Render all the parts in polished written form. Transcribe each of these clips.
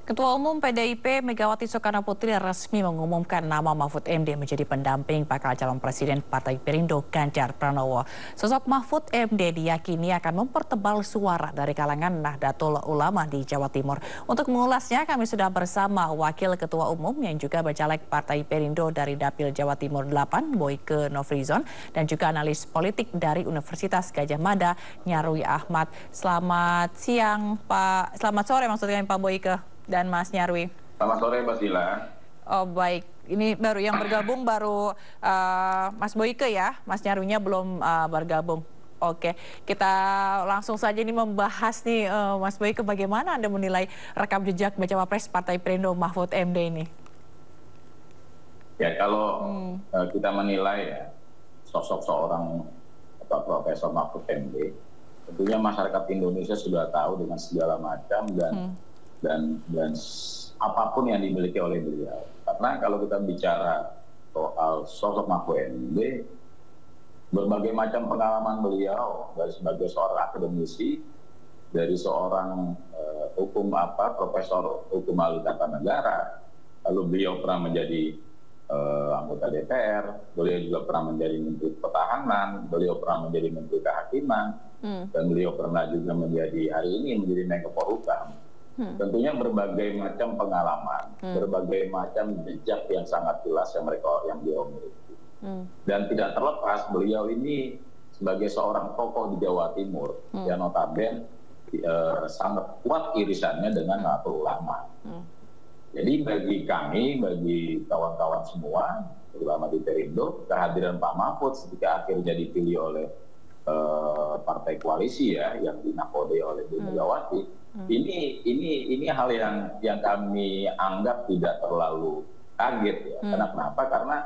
Ketua Umum PDIP Megawati Soekarnoputri resmi mengumumkan nama Mahfud MD menjadi pendamping bakal calon presiden Partai Perindo Ganjar Pranowo. Sosok Mahfud MD diyakini akan mempertebal suara dari kalangan Nahdlatul Ulama di Jawa Timur. Untuk mengulasnya kami sudah bersama Wakil Ketua Umum yang juga Bacalek Partai Perindo dari Dapil Jawa Timur 8, Boyke Nofrizon, dan juga analis politik dari Universitas Gadjah Mada, Nyarwi Ahmad. Selamat siang Pak, selamat sore maksudnya Pak Boyke dan Mas Nyarwi. Selamat sore, Mbak Sila. Oh baik, ini baru yang bergabung baru Mas Boyke ya, Mas Nyarwinya belum bergabung. Oke, kita langsung saja ini membahas nih Mas Boyke, bagaimana Anda menilai rekam jejak bacawa pres Partai Perindo Mahfud MD ini? Ya kalau kita menilai ya, sosok seorang Profesor Mahfud MD, tentunya masyarakat Indonesia sudah tahu dengan segala macam dan apapun yang dimiliki oleh beliau. Karena kalau kita bicara soal sosok Mahfud MD, berbagai macam pengalaman beliau dari sebagai seorang akademisi, dari seorang profesor hukum ahli tata negara, lalu beliau pernah menjadi anggota DPR, beliau juga pernah menjadi Menteri Pertahanan, beliau pernah menjadi Menteri Kehakiman, dan beliau pernah juga menjadi hari ini menjadi Menko Polhukam. Tentunya berbagai macam pengalaman, berbagai macam jejak yang sangat jelas yang beliau miliki. Dan tidak terlepas beliau ini sebagai seorang tokoh di Jawa Timur, yang notabene sangat kuat irisannya dengan Nahdlatul Ulama. Jadi bagi kami, bagi kawan-kawan semua, terutama di Perindo, kehadiran Pak Mahfud ketika akhirnya dipilih oleh partai koalisi ya, yang dinakodai oleh Bu Megawati, ini hal yang kami anggap tidak terlalu kaget ya. Kenapa? Karena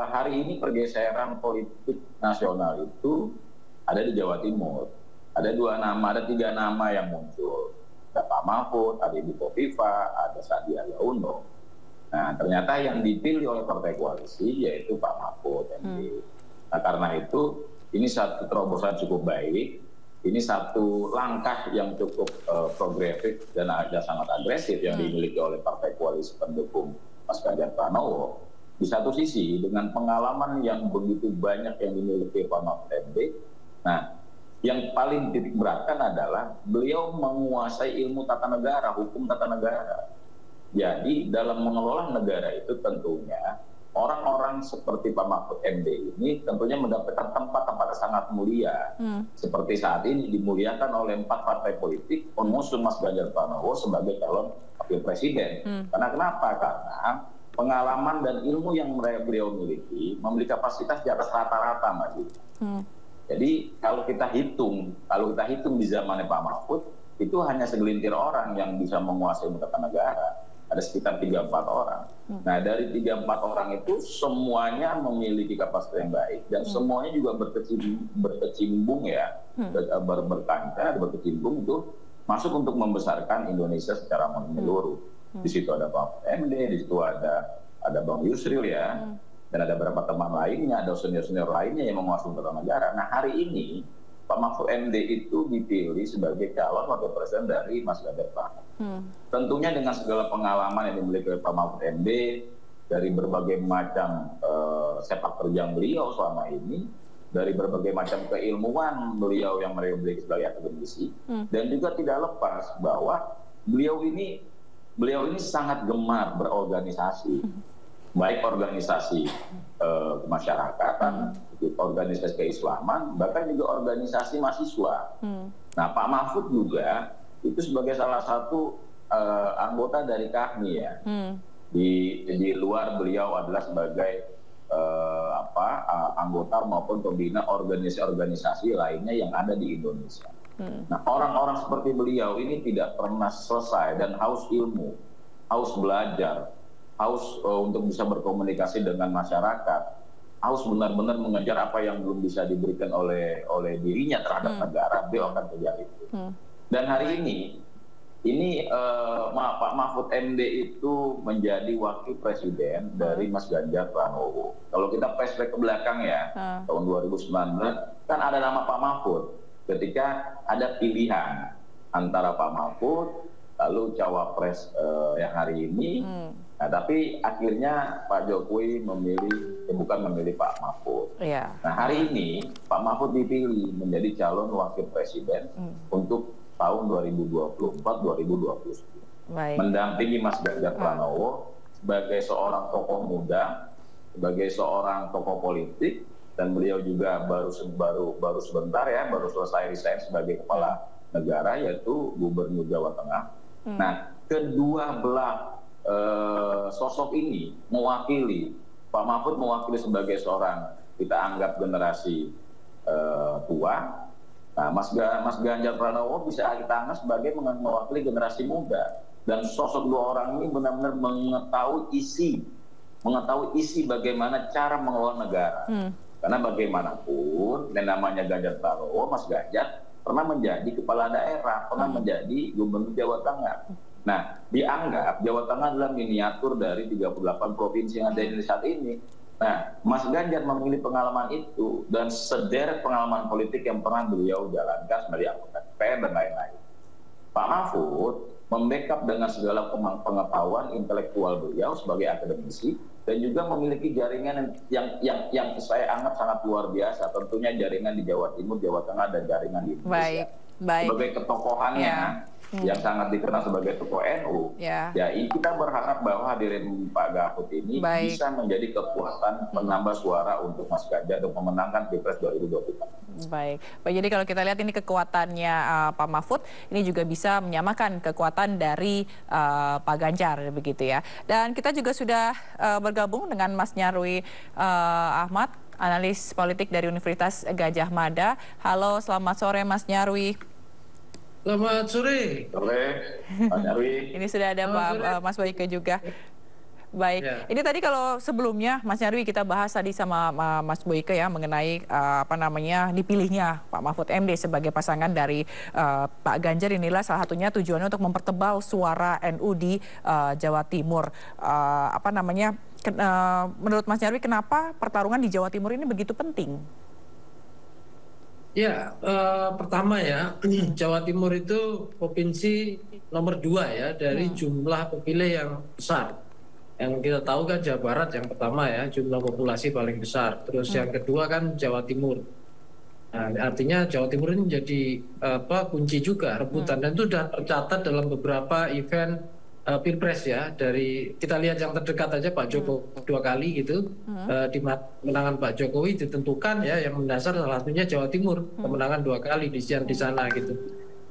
hari ini pergeseran politik nasional itu ada di Jawa Timur. Ada tiga nama yang muncul. Ada Pak Mahfud, ada Ibu Kofifa, ada Sandiaga Uno. Nah, ternyata yang dipilih oleh partai koalisi yaitu Pak Mahfud MD. Nah, karena itu ini satu terobosan cukup baik. Ini satu langkah yang cukup progresif dan ada sangat agresif yang dimiliki oleh partai koalisi pendukung Mas Ganjar Pranowo. Di satu sisi dengan pengalaman yang begitu banyak yang dimiliki Pak Mahfud MD, nah yang paling titik beratkan adalah beliau menguasai ilmu tata negara, hukum tata negara. Jadi dalam mengelola negara itu tentunya orang-orang seperti Pak Mahfud MD ini tentunya mendapatkan tempat-tempat sangat mulia. Seperti saat ini dimuliakan oleh 4 partai politik pengusung Mas Ganjar Pranowo sebagai calon wakil presiden. Karena kenapa? Karena pengalaman dan ilmu yang beliau memiliki kapasitas di atas rata-rata, Mbak Dita. Jadi kalau kita hitung di zamannya Pak Mahfud, itu hanya segelintir orang yang bisa menguasai tata negara. Ada sekitar 3-4 orang. Nah, dari 3-4 orang itu semuanya memiliki kapasitas yang baik dan semuanya juga berkecimpung ya, berkecimpung itu masuk untuk membesarkan Indonesia secara menyeluruh. Di situ ada Pak MD, di situ ada Bang Yusril ya, dan ada beberapa teman lainnya, ada senior-senior lainnya yang menguasai tata negara. Nah, hari ini Pak Mahfud MD itu dipilih sebagai calon wakil presiden dari Mas Ganjar Pranowo. Tentunya dengan segala pengalaman yang dimiliki oleh Pak Mahfud MD, dari berbagai macam sepak terjang beliau selama ini, dari berbagai macam keilmuan beliau yang mereka miliki sebagai akademisi, dan juga tidak lepas bahwa beliau ini sangat gemar berorganisasi. Baik organisasi kemasyarakatan, organisasi keislaman, bahkan juga organisasi mahasiswa. Nah, Pak Mahfud juga itu sebagai salah satu anggota dari KAHMI ya. Di luar beliau adalah sebagai anggota maupun pembina organisasi-organisasi lainnya yang ada di Indonesia. Nah, orang-orang seperti beliau ini tidak pernah selesai dan haus ilmu, haus belajar, haus untuk bisa berkomunikasi dengan masyarakat, haus benar-benar mengejar apa yang belum bisa diberikan oleh dirinya terhadap negara, beliau akan kejar itu. Dan hari ini Pak Mahfud MD itu menjadi wakil presiden dari Mas Ganjar Pranowo. Kalau kita flashback ke belakang ya, tahun 2019 kan ada nama Pak Mahfud ketika ada pilihan antara Pak Mahfud lalu cawapres yang hari ini. Nah, tapi akhirnya Pak Jokowi bukan memilih Pak Mahfud. Nah, hari ini Pak Mahfud dipilih menjadi calon wakil presiden untuk tahun 2024-2029. Mendampingi Mas Ganjar Pranowo sebagai seorang tokoh muda, sebagai seorang tokoh politik, dan beliau juga baru sebentar ya, baru selesai resign sebagai kepala negara, yaitu Gubernur Jawa Tengah. Nah, kedua belah sosok ini mewakili, Pak Mahfud mewakili sebagai seorang kita anggap generasi tua. Nah, Mas Ganjar Pranowo bisa kita anggap sebagai mewakili generasi muda. Dan sosok dua orang ini benar-benar mengetahui isi bagaimana cara mengelola negara. Karena bagaimanapun, yang namanya Ganjar Pranowo, Mas Ganjar pernah menjadi kepala daerah, pernah menjadi gubernur Jawa Tengah. Nah, dianggap Jawa Tengah adalah miniatur dari 38 provinsi yang ada di saat ini. Nah, Mas Ganjar memilih pengalaman itu dan sederet pengalaman politik yang pernah beliau jalankan dari anggota DPR dan lain-lain. Pak Mahfud membackup dengan segala pengetahuan intelektual beliau sebagai akademisi dan juga memiliki jaringan yang saya anggap sangat luar biasa, tentunya jaringan di Jawa Timur, Jawa Tengah, dan jaringan di Indonesia. Sebagai ketokohannya yang sangat dikenal sebagai tokoh NU, ya kita berharap bahwa hadirin Pak Gafut ini bisa menjadi kekuatan penambah suara untuk Mas Ganjar untuk memenangkan Pilpres 2024. Baik, jadi kalau kita lihat ini kekuatannya Pak Mahfud, ini juga bisa menyamakan kekuatan dari Pak Ganjar, begitu ya. Dan kita juga sudah bergabung dengan Mas Nyarwi Ahmad, analis politik dari Universitas Gadjah Mada. Halo, selamat sore Mas Nyarwi. Selamat sore. Sore, Pak Nyarwi. Ini sudah ada Mas Boyke juga. Baik, ini tadi kalau sebelumnya Mas Nyarwi kita bahas tadi sama Mas Boyke ya mengenai dipilihnya Pak Mahfud MD sebagai pasangan dari Pak Ganjar. Inilah salah satunya tujuannya untuk mempertebal suara NU di Jawa Timur. Menurut Mas Nyarwi kenapa pertarungan di Jawa Timur ini begitu penting? Ya, pertama ya, Jawa Timur itu provinsi nomor 2 ya dari jumlah pemilih yang besar. Yang kita tahu kan Jawa Barat yang pertama ya, jumlah populasi paling besar. Terus yang kedua kan Jawa Timur. Nah, artinya Jawa Timur ini menjadi kunci juga rebutan dan itu sudah tercatat dalam beberapa event Pilpres ya. Dari kita lihat yang terdekat aja Pak Jokowi 2 kali gitu, di kemenangan Pak Jokowi ditentukan ya, yang mendasar salah satunya Jawa Timur, kemenangan 2 kali di sana gitu.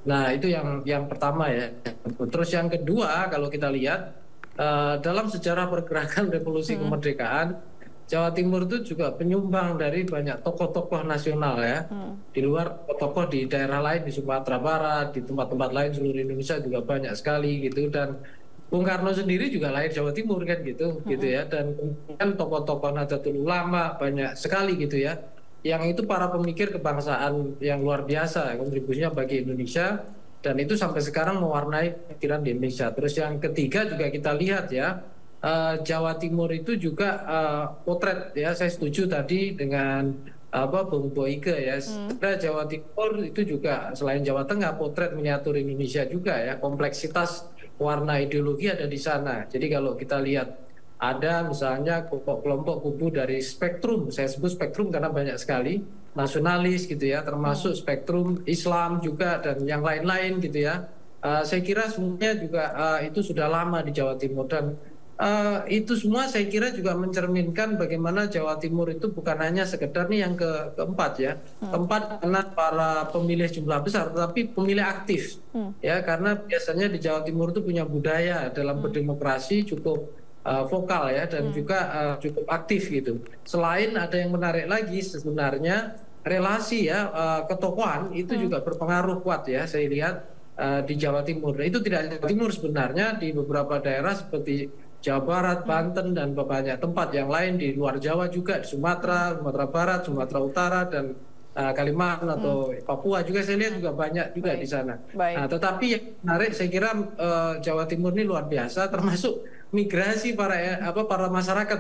Nah, itu yang pertama ya. Terus yang kedua kalau kita lihat dalam sejarah pergerakan revolusi kemerdekaan, Jawa Timur itu juga penyumbang dari banyak tokoh-tokoh nasional ya. Di luar tokoh di daerah lain, di Sumatera Barat, di tempat-tempat lain seluruh Indonesia juga banyak sekali gitu. Dan Bung Karno sendiri juga lahir Jawa Timur kan gitu ya. Dan kan tokoh-tokoh Nahdlatul Ulama banyak sekali gitu ya. Yang itu para pemikir kebangsaan yang luar biasa, kontribusinya bagi Indonesia. Dan itu sampai sekarang mewarnai pikiran di Indonesia. Terus yang ketiga juga kita lihat ya, Jawa Timur itu juga potret ya, saya setuju tadi dengan Bung Boyke ya. Jawa Timur itu juga selain Jawa Tengah, potret miniatur Indonesia juga ya, kompleksitas warna ideologi ada di sana. Jadi kalau kita lihat ada misalnya kelompok kubu dari spektrum, saya sebut spektrum karena banyak sekali, nasionalis gitu ya, termasuk spektrum Islam juga dan yang lain-lain gitu ya. Saya kira semuanya juga itu sudah lama di Jawa Timur dan itu semua saya kira juga mencerminkan bagaimana Jawa Timur itu bukan hanya sekedar nih yang keempat ya, tempat karena para pemilih jumlah besar, tetapi pemilih aktif ya, karena biasanya di Jawa Timur itu punya budaya dalam berdemokrasi cukup vokal ya dan juga cukup aktif gitu. Selain ada yang menarik lagi sebenarnya relasi ya, ketokohan itu juga berpengaruh kuat ya saya lihat di Jawa Timur. Nah, itu tidak hanya Jawa Timur sebenarnya, di beberapa daerah seperti Jawa Barat, Banten dan banyak tempat yang lain di luar Jawa juga, di Sumatera Barat, Sumatera Utara dan Kalimantan atau Papua juga saya lihat juga banyak juga di sana. Nah, tetapi yang menarik saya kira Jawa Timur ini luar biasa, termasuk migrasi para masyarakat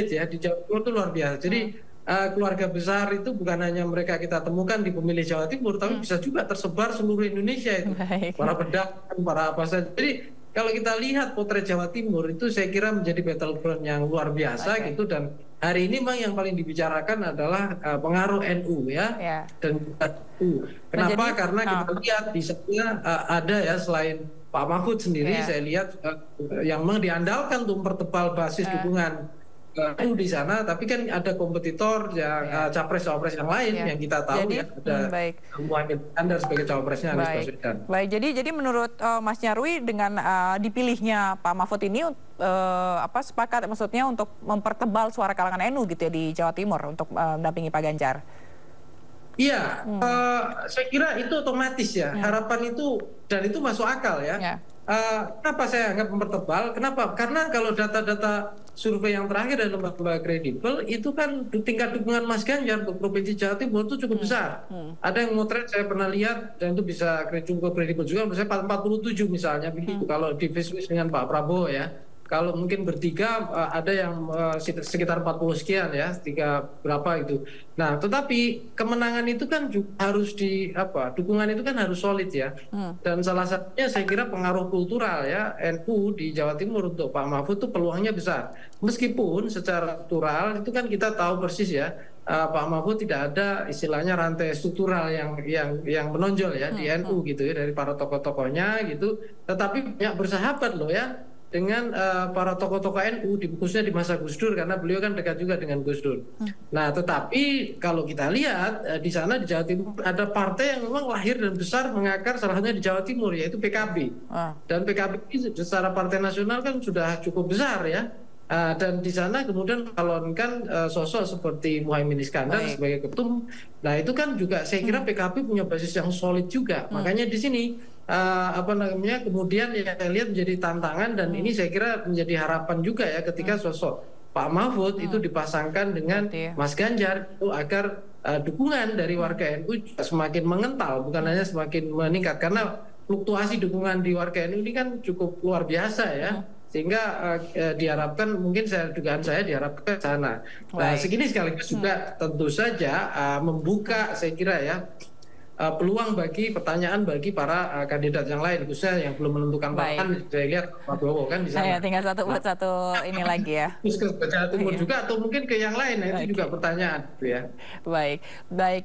ya di Jawa Timur itu luar biasa. Jadi keluarga besar itu bukan hanya mereka kita temukan di pemilih Jawa Timur, tapi bisa juga tersebar seluruh Indonesia itu. Baik. Para pedagang, para apa saja. Jadi kalau kita lihat potret Jawa Timur itu saya kira menjadi battleground yang luar biasa gitu, dan hari ini memang yang paling dibicarakan adalah pengaruh NU ya. Dan NU. Kenapa? Karena kita lihat di sana ada ya, selain Pak Mahfud sendiri, saya lihat yang memang diandalkan untuk mempertebal basis dukungan NU di sana, tapi kan ada kompetitor yang capres-cawapres yang lain yang kita tahu ya, ada Muhaimin Iskandar sebagai cawapresnya Anies Baswedan. Baik, jadi menurut Mas Nyarwi dengan dipilihnya Pak Mahfud ini sepakat maksudnya untuk mempertebal suara kalangan NU gitu ya di Jawa Timur untuk mendampingi Pak Ganjar? Iya, saya kira itu otomatis ya, harapan itu, dan itu masuk akal ya. Kenapa saya anggap mempertebal? Kenapa? Karena kalau data-data survei yang terakhir dari lembaga kredibel itu kan tingkat dukungan Mas Ganjar untuk Provinsi Jawa Timur itu cukup besar. Ada yang motret, saya pernah lihat, dan itu bisa cukup kredibel juga, misalnya 47 misalnya begitu kalau di face dengan Pak Prabowo ya. Kalau mungkin bertiga ada yang sekitar 40 sekian ya, tiga berapa itu. Nah, tetapi kemenangan itu kan juga harus dukungan itu kan harus solid ya. Dan salah satunya saya kira pengaruh kultural ya, NU di Jawa Timur untuk Pak Mahfud itu peluangnya besar. Meskipun secara struktural itu kan kita tahu persis ya, Pak Mahfud tidak ada istilahnya rantai struktural yang menonjol ya di NU gitu ya, dari para tokoh-tokohnya gitu. Tetapi banyak bersahabat loh ya dengan para tokoh-tokoh NU, khususnya di masa Gus Dur, karena beliau kan dekat juga dengan Gus Dur. Nah, tetapi kalau kita lihat di sana di Jawa Timur ada partai yang memang lahir dan besar mengakar salah satunya di Jawa Timur, yaitu PKB. Dan PKB ini secara partai nasional kan sudah cukup besar ya. Dan di sana kemudian calonkan sosok seperti Muhaimin Iskandar sebagai ketum. Nah, itu kan juga saya kira PKB punya basis yang solid juga. Makanya di sini kemudian ya saya lihat menjadi tantangan, dan ini saya kira menjadi harapan juga ya ketika sosok Pak Mahfud itu dipasangkan dengan Mas Ganjar itu agar dukungan dari warga NU semakin mengental, bukan hanya semakin meningkat, karena fluktuasi dukungan di warga NU ini kan cukup luar biasa ya. Sehingga diharapkan, mungkin dugaan saya diharapkan ke sana. Nah, segini sekaligus juga tentu saja membuka saya kira ya peluang bagi pertanyaan bagi para kandidat yang lain, khususnya yang belum menentukan pasangan. Saya lihat Pak Prabowo kan di sana. Saya tinggal satu ini lagi ya. Terus ke Jawa Timur juga, atau mungkin ke yang lain, itu juga pertanyaan ya. Baik,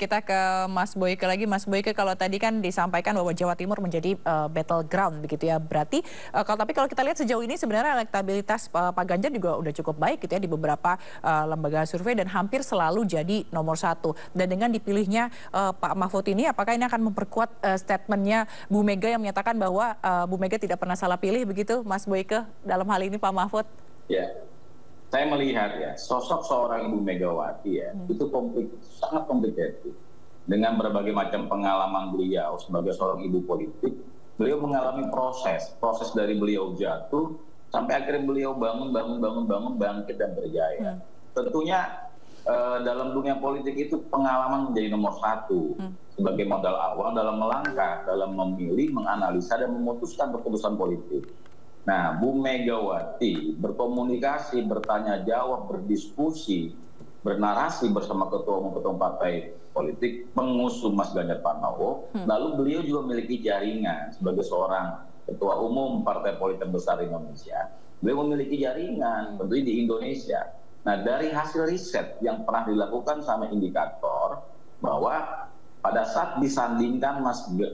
kita ke Mas Boyke lagi. Mas Boyke, kalau tadi kan disampaikan bahwa Jawa Timur menjadi battleground begitu ya. Berarti tapi kalau kita lihat sejauh ini sebenarnya elektabilitas Pak Ganjar juga udah cukup baik gitu ya di beberapa lembaga survei, dan hampir selalu jadi nomor 1. Dan dengan dipilihnya Pak Mahfud ini, apakah ini akan memperkuat statementnya Bu Mega yang menyatakan bahwa Bu Mega tidak pernah salah pilih begitu, Mas Boyke, dalam hal ini Pak Mahfud? Ya, saya melihat ya sosok seorang Ibu Megawati ya itu sangat komplikated. Dengan berbagai macam pengalaman beliau sebagai seorang ibu politik, beliau mengalami proses dari beliau jatuh sampai akhirnya beliau bangun, bangkit dan berjaya. Tentunya dalam dunia politik itu pengalaman menjadi nomor 1 sebagai modal awal dalam melangkah, dalam memilih, menganalisa dan memutuskan keputusan politik. Nah, Bu Megawati berkomunikasi, bertanya jawab, berdiskusi, bernarasi bersama ketua umum partai politik pengusung Mas Ganjar Pranowo. Lalu beliau juga memiliki jaringan sebagai seorang ketua umum partai politik besar Indonesia. Beliau memiliki jaringan tentunya di Indonesia. Nah, dari hasil riset yang pernah dilakukan sama indikator bahwa pada saat disandingkan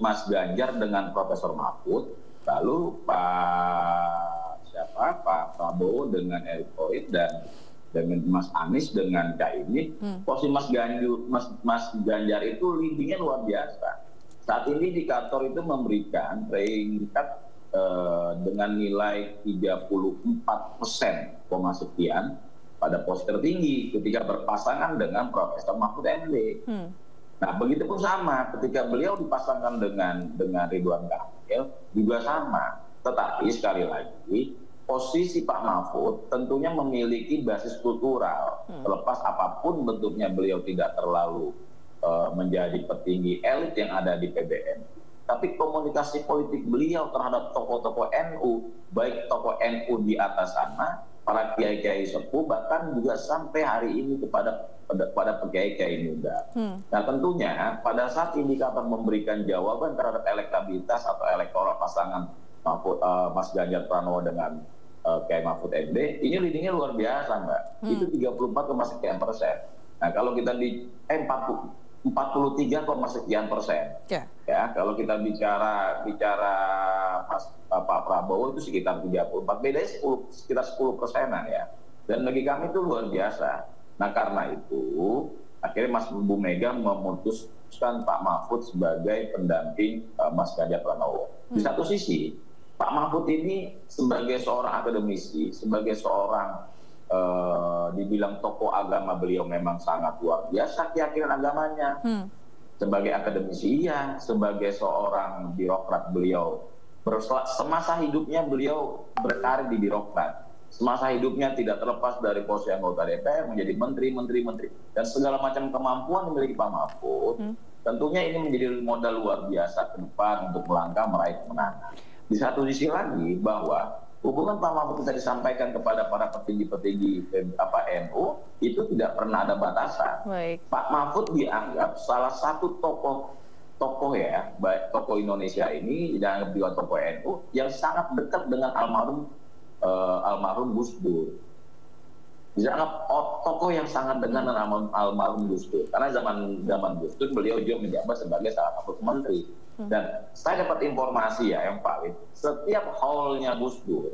Mas Ganjar dengan Profesor Mahfud, lalu Pak Prabowo dengan Erick Thohir dan dengan Mas Anies dengan Caimin, posisi Mas Ganjar itu leadingnya luar biasa. Saat ini indikator itu memberikan peringkat dengan nilai 34% sekian pada posisi tertinggi ketika berpasangan dengan Profesor Mahfud MD. Nah, begitupun sama ketika beliau dipasangkan dengan Ridwan Kamil juga sama. Tetapi sekali lagi posisi Pak Mahfud tentunya memiliki basis kultural. Terlepas apapun bentuknya beliau tidak terlalu menjadi petinggi elit yang ada di PBN. Tapi komunikasi politik beliau terhadap tokoh-tokoh NU, baik tokoh NU di atas sana para kiai-kiai sepuh, bahkan juga sampai hari ini kepada kiai-kiai muda. Nah tentunya pada saat indikator memberikan jawaban terhadap elektabilitas atau elektoral pasangan Mas Ganjar Pranowo dengan Kiai Mahfud MD, ini leadingnya luar biasa, Mbak. Itu 34,sekian%. Nah kalau kita di 43,sekian%. Ya, kalau kita bicara Pak Prabowo itu sekitar 34, bedanya sekitar 10%-an ya. Dan bagi kami itu luar biasa. Nah karena itu akhirnya Mas Bu Mega memutuskan Pak Mahfud sebagai pendamping Mas Ganjar Pranowo. Di satu sisi Pak Mahfud ini sebagai seorang akademisi, sebagai seorang dibilang tokoh agama, beliau memang sangat luar biasa keyakinan agamanya. Sebagai akademisi iya, sebagai seorang birokrat beliau semasa hidupnya beliau berkarir di birokrat. Semasa hidupnya tidak terlepas dari posisi anggota DPR, menjadi menteri, dan segala macam kemampuan dimiliki Pak Mahfud. Tentunya ini menjadi modal luar biasa ke depan untuk melangkah meraih kemenangan. Di satu sisi lagi bahwa hubungan Pak Mahfud tadi disampaikan kepada para petinggi-petinggi NU itu tidak pernah ada batasan. Pak Mahfud dianggap salah satu tokoh ya, baik tokoh Indonesia ini dianggap juga tokoh NU yang sangat dekat dengan almarhum Gus Dur. Dianggap tokoh yang sangat dekat dengan almarhum Gus Dur. Karena zaman Gus Dur beliau juga menjabat sebagai salah satu menteri. Dan saya dapat informasi ya yang valid, setiap haulnya Gus Dur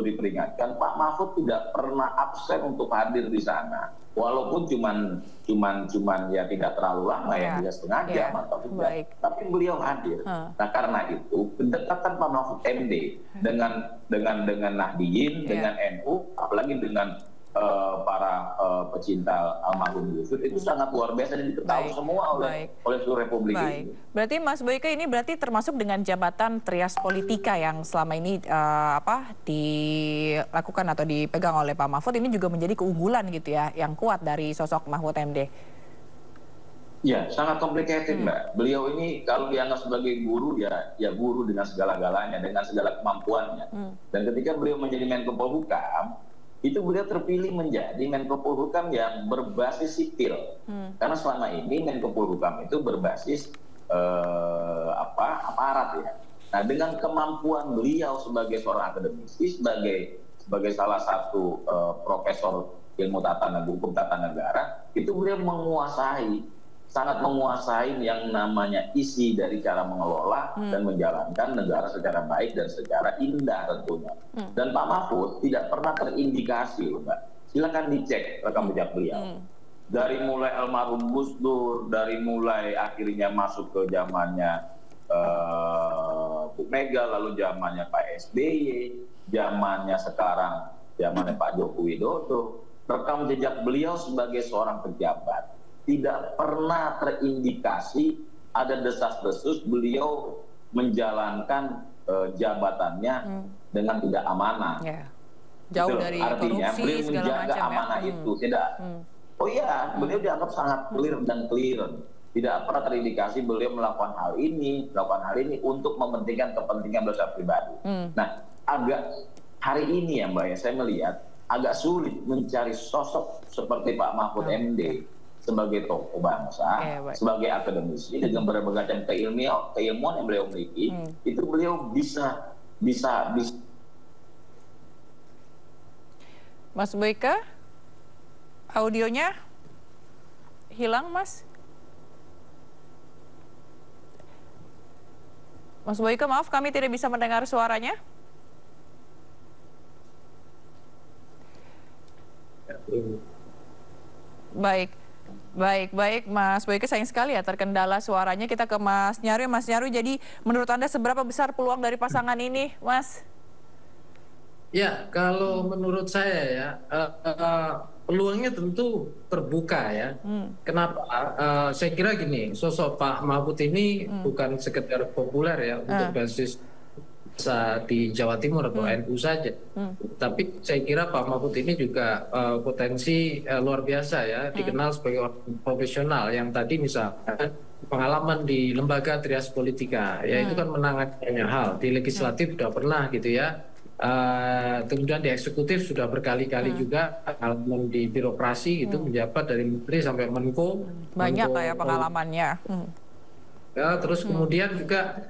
diperingatkan, Pak Mahfud tidak pernah absen untuk hadir di sana. Walaupun cuman ya tidak terlalu lama ya, bisa setengah jam atau tidak. Tapi beliau hadir. Nah karena itu kedekatan Pak Mahfud MD dengan Nahdien, dengan NU, apalagi dengan para pecinta almarhum Gus Dur itu sangat luar biasa dan diketahui semua oleh seluruh Republik ini. Berarti Mas Boyke ini berarti termasuk dengan jabatan trias politika yang selama ini dilakukan atau dipegang oleh Pak Mahfud, ini juga menjadi keunggulan gitu ya yang kuat dari sosok Mahfud MD. Ya, sangat complicated Mbak. Beliau ini kalau dianggap sebagai guru ya guru dengan segala-galanya, dengan segala kemampuannya. Dan ketika beliau menjadi Menko Polhukam, itu beliau terpilih menjadi Menko Polhukam yang berbasis sipil. Karena selama ini Menko Polhukam itu berbasis aparat ya. Nah dengan kemampuan beliau sebagai seorang akademisi, sebagai salah satu profesor ilmu hukum tata negara, itu beliau sangat menguasai yang namanya isi dari cara mengelola dan menjalankan negara secara baik dan secara indah tentunya. Dan Pak Mahfud tidak pernah terindikasi, Mbak. Silakan dicek rekam jejak beliau. Dari mulai almarhum Gus Dur, dari mulai akhirnya masuk ke zamannya Bu Mega, lalu zamannya Pak SBY, zamannya sekarang zamannya Pak Joko Widodo, rekam jejak beliau sebagai seorang pejabat tidak pernah terindikasi ada desas-desus beliau menjalankan jabatannya dengan tidak amanah. Jauh dari artinya korupsi, beliau menjaga amanah itu tidak. Oh iya, beliau dianggap sangat clear dan clear. Tidak pernah terindikasi beliau melakukan hal ini untuk mementingkan kepentingan beliau pribadi. Nah, agak hari ini ya Mbak ya, saya melihat agak sulit mencari sosok seperti Pak Mahfud MD sebagai tokoh bangsa, sebagai akademisi dengan berbagai keilmuan yang beliau miliki, itu beliau bisa. Mas Boyke, audionya hilang, Mas. Mas Boyke, maaf kami tidak bisa mendengar suaranya. Baik, Mas Boyke, sayang sekali ya terkendala suaranya. Kita ke Mas Nyarwi. Mas Nyarwi, jadi menurut Anda seberapa besar peluang dari pasangan ini, Mas? Ya, kalau menurut saya ya, peluangnya tentu terbuka ya. Kenapa? Saya kira gini, sosok Pak Mahfud ini bukan sekedar populer ya untuk basis di Jawa Timur atau NU saja. Tapi saya kira Pak Mahfud ini juga potensi luar biasa ya, dikenal sebagai orang profesional yang tadi misalkan pengalaman di lembaga trias politika, ya itu kan menangani banyak hal. Di legislatif sudah pernah gitu ya, kemudian di eksekutif sudah berkali-kali juga pengalaman di birokrasi itu menjabat dari menteri sampai menko. Banyak lah ya pengalamannya. Ya, terus kemudian juga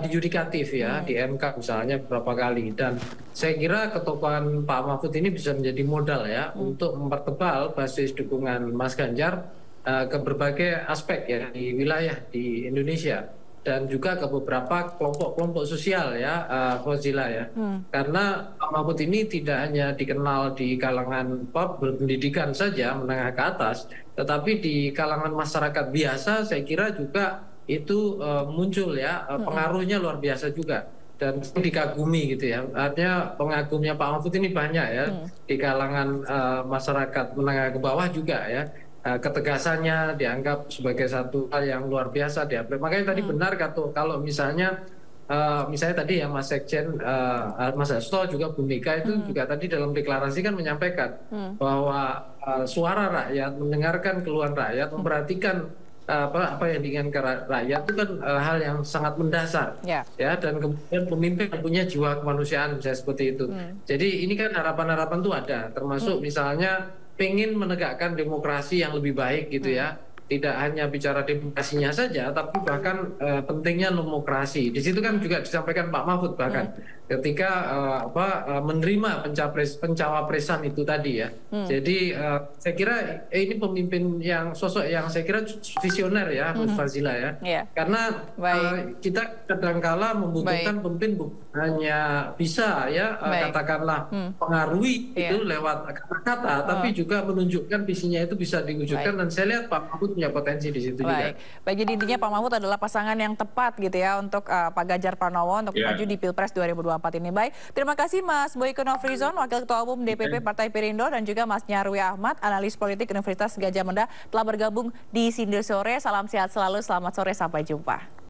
di yudikatif ya, di MK misalnya beberapa kali. Dan saya kira ketokohan Pak Mahfud ini bisa menjadi modal ya untuk mempertebal basis dukungan Mas Ganjar ke berbagai aspek ya di wilayah di Indonesia dan juga ke beberapa kelompok-kelompok sosial ya, Fauzilah ya. Karena Pak Mahfud ini tidak hanya dikenal di kalangan berpendidikan saja menengah ke atas, tetapi di kalangan masyarakat biasa saya kira juga itu muncul ya, pengaruhnya luar biasa juga dan dikagumi gitu ya. Artinya pengagumnya Pak Mahfud ini banyak ya di kalangan masyarakat menengah ke bawah juga ya. Ketegasannya dianggap sebagai satu hal yang luar biasa diapresiasi. Makanya tadi benar kalau misalnya tadi ya Mas Sekjen, Mas Hasto juga Bu Mega itu juga tadi dalam deklarasi kan menyampaikan bahwa suara rakyat, mendengarkan keluhan rakyat, memperhatikan apa yang diinginkan rakyat itu kan hal yang sangat mendasar ya, dan kemudian pemimpin yang punya jiwa kemanusiaan misalnya seperti itu. Jadi ini kan harapan-harapan itu ada, termasuk misalnya pengen menegakkan demokrasi yang lebih baik gitu ya. Tidak hanya bicara demokrasinya saja, tapi bahkan pentingnya demokrasi. Di situ kan juga disampaikan Pak Mahfud bahkan ketika menerima pencawapresan itu tadi ya. Jadi saya kira ini pemimpin yang sosok yang saya kira visioner ya, Mas Fazila ya. Karena kita kadangkala membutuhkan pemimpin bukan hanya bisa ya katakanlah pengaruhi itu lewat kata-kata, tapi juga menunjukkan visinya itu bisa diwujudkan. Dan saya lihat Pak Mahfud punya potensi di situ juga. Baik, jadi intinya Pak Mahfud adalah pasangan yang tepat gitu ya untuk Pak Ganjar Pranowo untuk maju di Pilpres 2024 ini. Baik, terima kasih Mas Boyko Nofrizon, Wakil Ketua Umum DPP Partai Perindo, dan juga Mas Nyarwi Ahmad, analis politik Universitas Gadjah Mada, telah bergabung di Sinde Sore. Salam sehat selalu, selamat sore, sampai jumpa.